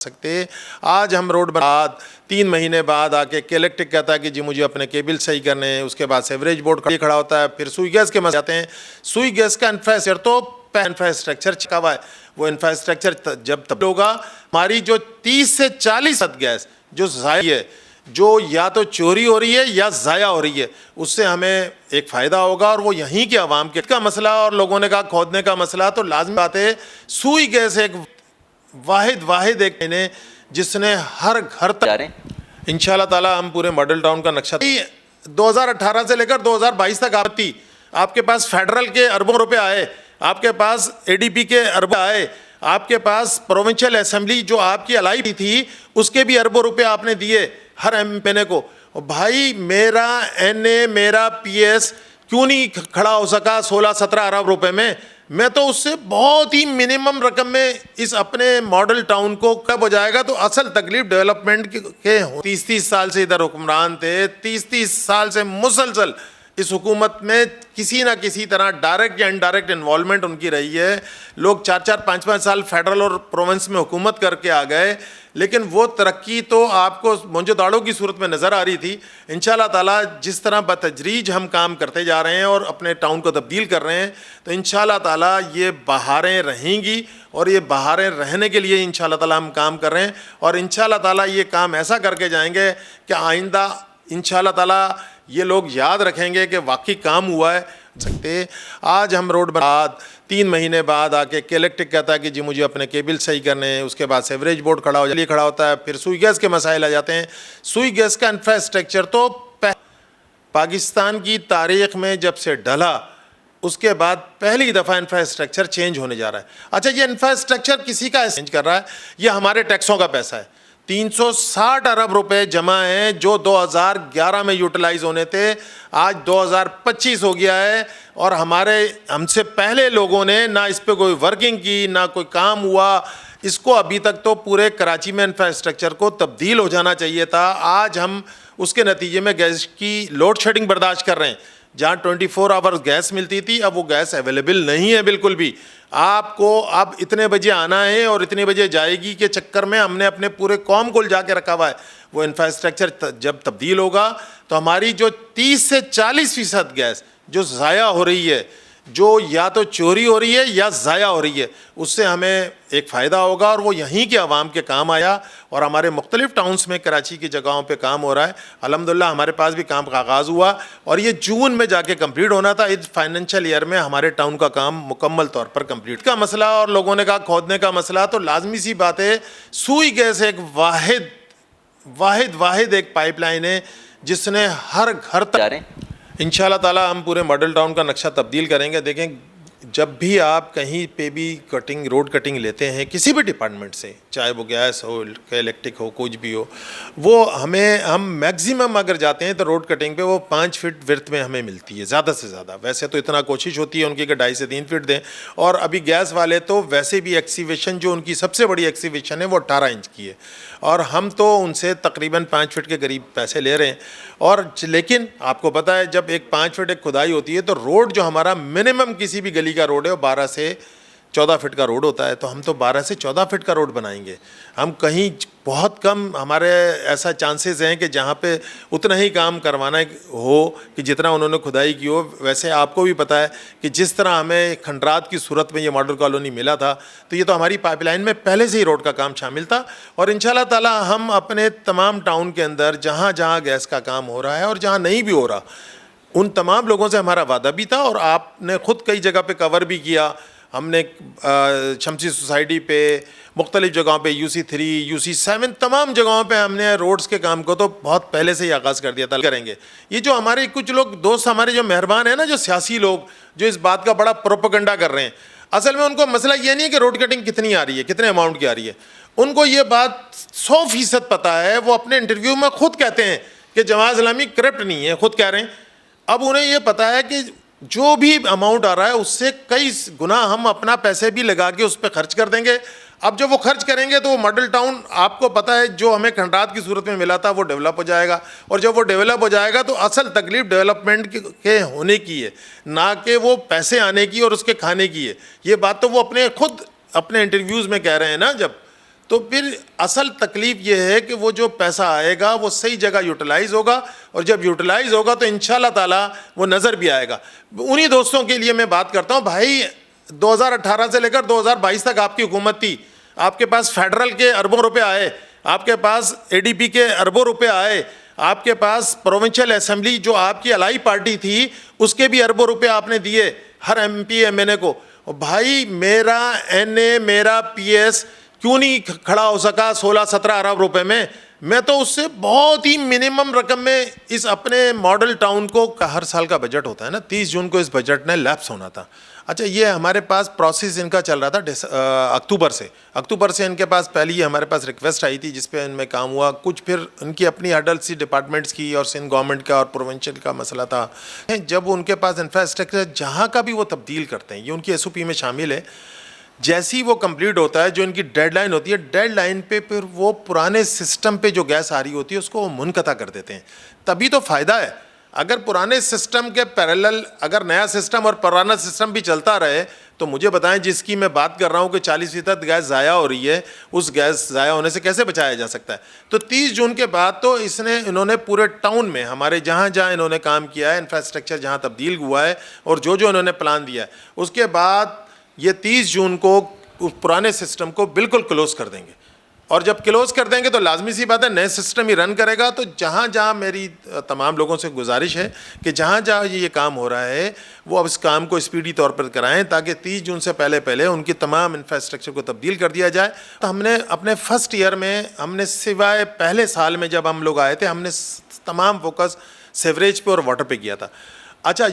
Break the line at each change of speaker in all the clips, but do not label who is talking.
سکتے. آج ہم روڈ بعد 3 مہینے بعد آ کے الیکٹرک کہتا ہے کہ جی مجھے اپنے کیبل صحیح کرنے ہیں, اس کے بعد سیوریج بورڈ کھڑا ہوتا ہے, پھر سوئی گیس کے مسئلے آتے ہیں. سوئی گیس کا انفراسٹرکچر چکا ہوا ہے, وہ انفراسٹرکچر جب تب ہوگا ہماری جو 30 سے 40% گیس جو ضائع ہے, جو یا تو چوری ہو رہی ہے یا ضائع ہو رہی ہے, اس سے ہمیں ایک فائدہ ہوگا. اور وہ یہیں کے عوام کے کا مسئلہ, اور لوگوں نے کہا کھودنے کا مسئلہ, تو لازمی بات ہے سوئی گیس ایک واحد ایک جس نے ہر گھر تک انشاءاللہ تعالی ہم پورے ماڈل ٹاؤن کا نقشہ 2018 سے لے کر 2022 تک آپ کے پاس فیڈرل کے اربوں روپے آئے, آپ کے پاس اے ڈی پی کے اربوں آئے, آپ کے پاس پروونشل اسمبلی جو آپ کی الائی تھی اس کے بھی اربوں روپے آپ نے دیے ہر ایم پی نے کو. بھائی میرا این اے میرا پی ایس کیوں نہیں کھڑا ہو سکا 16-17 ارب روپے میں تو اس سے بہت ہی منیمم رقم میں اس اپنے ماڈل ٹاؤن کو کب ہو جائے گا. تو اصل تکلیف ڈیولپمنٹ کے 30 سال سے ادھر حکمران تھے, 30 سال سے مسلسل اس حکومت میں کسی نہ کسی طرح ڈائریکٹ یا انڈائریکٹ انوالومنٹ ان کی رہی ہے. لوگ 4-5 سال فیڈرل اور پروونس میں حکومت کر کے آ گئے, لیکن وہ ترقی تو آپ کو مونجو داڑوں کی صورت میں نظر آ رہی تھی. انشاءاللہ تعالیٰ جس طرح بتدریج ہم کام کرتے جا رہے ہیں اور اپنے ٹاؤن کو تبدیل کر رہے ہیں, تو انشاءاللہ تعالیٰ یہ بہاریں رہیں گی, اور یہ بہاریں رہنے کے لیے انشاءاللہ تعالیٰ ہم کام کر رہے ہیں. اور انشاءاللہ تعالیٰ یہ کام ایسا کر کے جائیں گے کہ آئندہ انشاءاللہ تعالیٰ یہ لوگ یاد رکھیں گے کہ واقعی کام ہوا ہے. آج ہم روڈ بعد 3 مہینے بعد آ کے الیکٹرک کہتا ہے کہ جی مجھے اپنے کیبل صحیح کرنے ہیں, اس کے بعد سیوریج بورڈ کھڑا ہوتا ہے, پھر سوئی گیس کے مسائل آ جاتے ہیں. سوئی گیس کا انفراسٹرکچر تو پاکستان کی تاریخ میں جب سے ڈھلا اس کے بعد پہلی دفعہ انفراسٹرکچر چینج ہونے جا رہا ہے. اچھا, یہ انفراسٹرکچر کسی کا چینج کر رہا ہے, یہ ہمارے ٹیکسوں کا پیسہ ہے. 360 ارب روپے جمع ہیں جو 2011 میں یوٹیلائز ہونے تھے, آج 2025 ہو گیا ہے, اور ہم سے پہلے لوگوں نے نہ اس پہ کوئی ورکنگ کی نہ کوئی کام ہوا. اس کو ابھی تک تو پورے کراچی میں انفراسٹرکچر کو تبدیل ہو جانا چاہیے تھا. آج ہم اس کے نتیجے میں گیس کی لوڈ شیڈنگ برداشت کر رہے ہیں. جہاں 24 آورز گیس ملتی تھی اب وہ گیس اویلیبل نہیں ہے بالکل بھی. آپ کو اب اتنے بجے آنا ہے اور اتنے بجے جائے گی کے چکر میں ہم نے اپنے پورے قوم کو جا کے رکھا ہوا ہے. وہ انفراسٹرکچر جب تبدیل ہوگا تو ہماری جو 30 سے 40% گیس جو ضائع ہو رہی ہے, جو یا تو چوری ہو رہی ہے یا ضائع ہو رہی ہے, اس سے ہمیں ایک فائدہ ہوگا. اور وہ یہیں کے عوام کے کام آیا, اور ہمارے مختلف ٹاؤنز میں کراچی کی جگہوں پہ کام ہو رہا ہے. الحمدللہ ہمارے پاس بھی کام کا آغاز ہوا, اور یہ جون میں جا کے کمپلیٹ ہونا تھا. اس فائنینشیل ایئر میں ہمارے ٹاؤن کا کام مکمل طور پر کمپلیٹ کا مسئلہ, اور لوگوں نے کہا کھودنے کا مسئلہ, تو لازمی سی بات ہے سوئی گیس ایک واحد ایک پائپ لائن ہے جس نے ہر گھر تک انشاءاللہ تعالیٰ ہم پورے ماڈل ٹاؤن کا نقشہ تبدیل کریں گے. دیکھیں, جب بھی آپ کہیں پہ بھی روڈ کٹنگ لیتے ہیں کسی بھی ڈپارٹمنٹ سے, چاہے وہ گیس ہو الیکٹرک ہو کچھ بھی ہو, وہ ہم میکزیمم اگر جاتے ہیں تو روڈ کٹنگ پہ وہ 5 فٹ ورتھ میں ہمیں ملتی ہے زیادہ سے زیادہ. ویسے تو اتنا کوشش ہوتی ہے ان کی کہ 2.5 سے 3 فٹ دیں, اور ابھی گیس والے تو ویسے بھی ایکسیویشن جو ان کی سب سے بڑی ایکسیویشن ہے وہ 18 انچ کی ہے, اور ہم تو ان سے تقریباً 5 فٹ کے قریب پیسے لے رہے ہیں. اور لیکن آپ کو پتہ ہے جب ایک 5 فٹ ایک کھدائی ہوتی ہے تو روڈ جو ہمارا منیمم کسی بھی گلی کا روڈ ہے وہ 12 سے 14 فٹ کا روڈ ہوتا ہے, تو ہم تو 12 سے 14 فٹ کا روڈ بنائیں گے. ہم کہیں بہت کم ہمارے ایسا چانسز ہیں کہ جہاں پہ اتنا ہی کام کروانا ہو کہ جتنا انہوں نے کھدائی کی ہو. ویسے آپ کو بھی پتہ ہے کہ جس طرح ہمیں کھنڈرات کی صورت میں یہ ماڈل کالونی ملا تھا, تو یہ تو ہماری پائپ لائن میں پہلے سے ہی روڈ کا کام شامل تھا. اور انشاءاللہ تعالیٰ ہم اپنے تمام ٹاؤن کے اندر جہاں جہاں گیس کا کام ہو رہا ہے اور جہاں نہیں بھی ہو رہا, ان تمام لوگوں سے ہمارا وعدہ بھی تھا, اور آپ نے خود کئی جگہ پہ کور بھی کیا. ہم نے شمسی سوسائٹی پہ مختلف جگہوں پہ UC3 UC7 تمام جگہوں پہ ہم نے روڈز کے کام کو تو بہت پہلے سے ہی آغاز کر دیا تھا. کریں گے یہ جو ہمارے کچھ لوگ دوست ہمارے جو مہربان ہیں نا, جو سیاسی لوگ جو اس بات کا بڑا پروپیگنڈا کر رہے ہیں, اصل میں ان کو مسئلہ یہ نہیں ہے کہ روڈ کٹنگ کتنی آ رہی ہے, کتنے اماؤنٹ کی آ رہی ہے. ان کو یہ بات 100% پتہ ہے. وہ اپنے انٹرویو میں خود کہتے ہیں کہ جماعت اسلامی کرپٹ نہیں ہے, خود کہہ رہے ہیں. اب انہیں یہ پتہ ہے کہ جو بھی اماؤنٹ آ رہا ہے اس سے کئی گنا ہم اپنا پیسے بھی لگا کے اس پہ خرچ کر دیں گے. اب جب وہ خرچ کریں گے تو وہ ماڈل ٹاؤن آپ کو پتہ ہے جو ہمیں کھنڈرات کی صورت میں ملا تھا وہ ڈیولپ ہو جائے گا. اور جب وہ ڈیولپ ہو جائے گا تو اصل تکلیف ڈیولپمنٹ کے ہونے کی ہے, نہ کہ وہ پیسے آنے کی اور اس کے کھانے کی ہے. یہ بات تو وہ خود اپنے انٹرویوز میں کہہ رہے ہیں نا جب, تو پھر اصل تکلیف یہ ہے کہ وہ جو پیسہ آئے گا وہ صحیح جگہ یوٹیلائز ہوگا, اور جب یوٹیلائز ہوگا تو انشاءاللہ تعالیٰ وہ نظر بھی آئے گا. انہی دوستوں کے لیے میں بات کرتا ہوں, بھائی 2018 سے لے کر 2022 تک آپ کی حکومت تھی, آپ کے پاس فیڈرل کے اربوں روپے آئے, آپ کے پاس اے ڈی پی کے اربوں روپے آئے, آپ کے پاس پروونشل اسمبلی جو آپ کی الائی پارٹی تھی اس کے بھی اربوں روپے آپ نے دیے ہر ایم پی ایم این اے کو. بھائی میرا این اے, میرا پی ایس کیوں نہیں کھڑا ہو سکا 16-17 ارب روپے میں تو اس سے بہت ہی منیمم رقم میں اس اپنے ماڈل ٹاؤن کو, ہر سال کا بجٹ ہوتا ہے نا, 30 جون کو اس بجٹ نے لیپس ہونا تھا. اچھا یہ ہمارے پاس پروسیس ان کا چل رہا تھا اکتوبر سے ان کے پاس پہلی ہمارے پاس ریکویسٹ آئی تھی جس پہ ان میں کام ہوا. کچھ پھر ان کی اپنی ہرڈلس تھی ڈپارٹمنٹس کی اور سندھ گورنمنٹ کا اور پروونشل کا مسئلہ تھا. جب ان کے پاس انفراسٹرکچر جہاں کا بھی وہ تبدیل کرتے ہیں, یہ ان کی ایس او پی میں شامل ہے, جیسی وہ کمپلیٹ ہوتا ہے جو ان کی ڈیڈ لائن ہوتی ہے, ڈیڈ لائن پہ پھر وہ پرانے سسٹم پہ جو گیس آ رہی ہوتی ہے اس کو وہ منقطع کر دیتے ہیں. تبھی تو فائدہ ہے. اگر پرانے سسٹم کے پیرالل اگر نیا سسٹم اور پرانا سسٹم بھی چلتا رہے تو مجھے بتائیں, جس کی میں بات کر رہا ہوں کہ 40% گیس ضائع ہو رہی ہے, اس گیس ضائع ہونے سے کیسے بچایا جا سکتا ہے؟ تو 30 جون کے بعد تو انہوں نے پورے ٹاؤن میں ہمارے جہاں جہاں انہوں نے کام کیا ہے, انفراسٹرکچر جہاں تبدیل ہوا ہے اور جو انہوں نے پلان دیا ہے, اس کے بعد یہ 30 جون کو اس پرانے سسٹم کو بالکل کلوز کر دیں گے. اور جب کلوز کر دیں گے تو لازمی سی بات ہے نئے سسٹم ہی رن کرے گا. تو جہاں جہاں میری تمام لوگوں سے گزارش ہے کہ جہاں جہاں یہ کام ہو رہا ہے وہ اب اس کام کو اسپیڈی طور پر کرائیں تاکہ 30 جون سے پہلے ان کی تمام انفراسٹرکچر کو تبدیل کر دیا جائے. تو ہم نے اپنے فرسٹ ایئر میں ہم نے سوائے پہلے سال میں جب ہم لوگ آئے تھے ہم نے تمام فوکس سیوریج پہ اور واٹر پہ کیا تھا. اچھا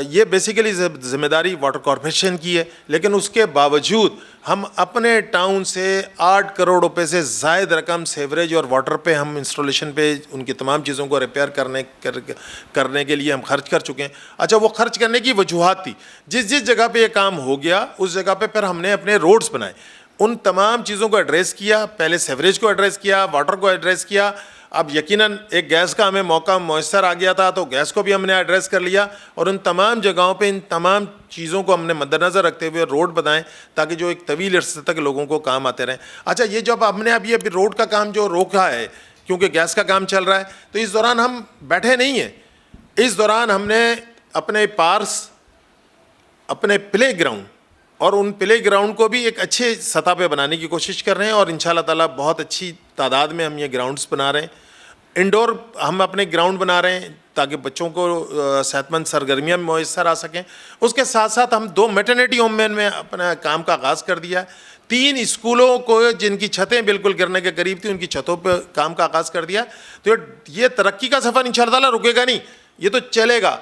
یہ بیسیکلی ذمہ داری واٹر کارپوریشن کی ہے, لیکن اس کے باوجود ہم اپنے ٹاؤن سے 8 کروڑ روپے سے زائد رقم سیوریج اور واٹر پہ ہم انسٹالیشن پہ ان کی تمام چیزوں کو ریپیئر کرنے کے لیے ہم خرچ کر چکے ہیں. اچھا وہ خرچ کرنے کی وجوہات تھی, جس جگہ پہ یہ کام ہو گیا اس جگہ پہ پھر ہم نے اپنے روڈز بنائے, ان تمام چیزوں کو ایڈریس کیا. پہلے سیوریج کو ایڈریس کیا, واٹر کو ایڈریس کیا. اب یقیناً ایک گیس کا ہمیں موقع میسر آ گیا تھا تو گیس کو بھی ہم نے ایڈریس کر لیا, اور ان تمام جگہوں پہ ان تمام چیزوں کو ہم نے مد نظر رکھتے ہوئے روڈ بنائیں تاکہ جو ایک طویل عرصے تک لوگوں کو کام آتے رہیں. اچھا یہ جب ہم نے اب یہ روڈ کا کام جو روکا ہے کیونکہ گیس کا کام چل رہا ہے, تو اس دوران ہم بیٹھے نہیں ہیں. اس دوران ہم نے اپنے پارکس, اپنے پلے گراؤنڈ اور ان پلے گراؤنڈ کو بھی ایک اچھے سطح پہ بنانے کی کوشش کر رہے ہیں, اور انشاءاللہ تعالیٰ بہت اچھی تعداد میں ہم یہ گراؤنڈز بنا رہے ہیں. انڈور ہم اپنے گراؤنڈ بنا رہے ہیں تاکہ بچوں کو صحت مند سرگرمیاں میسر آ سکیں. اس کے ساتھ ساتھ ہم 2 میٹرنیٹی ہوم میں اپنا کام کا آغاز کر دیا ہے. 3 اسکولوں کو جن کی چھتیں بالکل گرنے کے قریب تھیں ان کی چھتوں پہ کام کا آغاز کر دیا. تو یہ ترقی کا سفر انشاءاللہ تعالیٰ رکے گا نہیں, یہ تو چلے گا.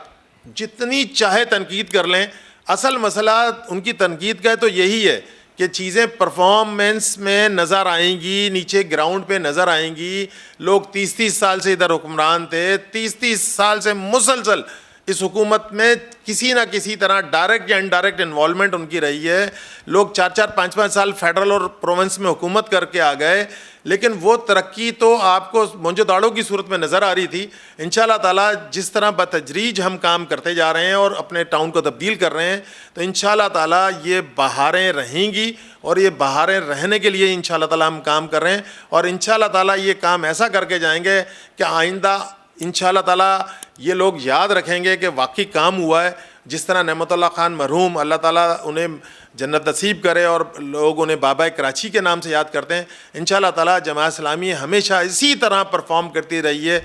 جتنی چاہے تنقید کر لیں, اصل مسئلہ ان کی تنقید کا ہے تو یہی ہے کہ چیزیں پرفارمنس میں نظر آئیں گی, نیچے گراؤنڈ پہ نظر آئیں گی. لوگ 30 سال سے ادھر حکمران تھے, 30 سال سے مسلسل اس حکومت میں کسی نہ کسی طرح ڈائریکٹ یا انڈائریکٹ انوالومنٹ ان کی رہی ہے. لوگ 4-5 سال فیڈرل اور پروونس میں حکومت کر کے آ گئے, لیکن وہ ترقی تو آپ کو مونجو داڑوں کی صورت میں نظر آ رہی تھی. انشاءاللہ تعالیٰ جس طرح بتدریج ہم کام کرتے جا رہے ہیں اور اپنے ٹاؤن کو تبدیل کر رہے ہیں تو انشاءاللہ تعالیٰ یہ بہاریں رہیں گی, اور یہ بہاریں رہنے کے لیے انشاءاللہ تعالیٰ ہم کام کر رہے ہیں. اور انشاءاللہ تعالیٰ یہ کام ایسا کر کے جائیں گے کہ آئندہ انشاءاللہ تعالیٰ یہ لوگ یاد رکھیں گے کہ واقعی کام ہوا ہے. جس طرح نعمت اللہ خان مرحوم, اللہ تعالیٰ انہیں جنت نصیب کرے, اور لوگ انہیں بابا کراچی کے نام سے یاد کرتے ہیں, انشاءاللہ تعالیٰ جماعت اسلامی ہمیشہ اسی طرح پرفارم کرتی رہی ہے.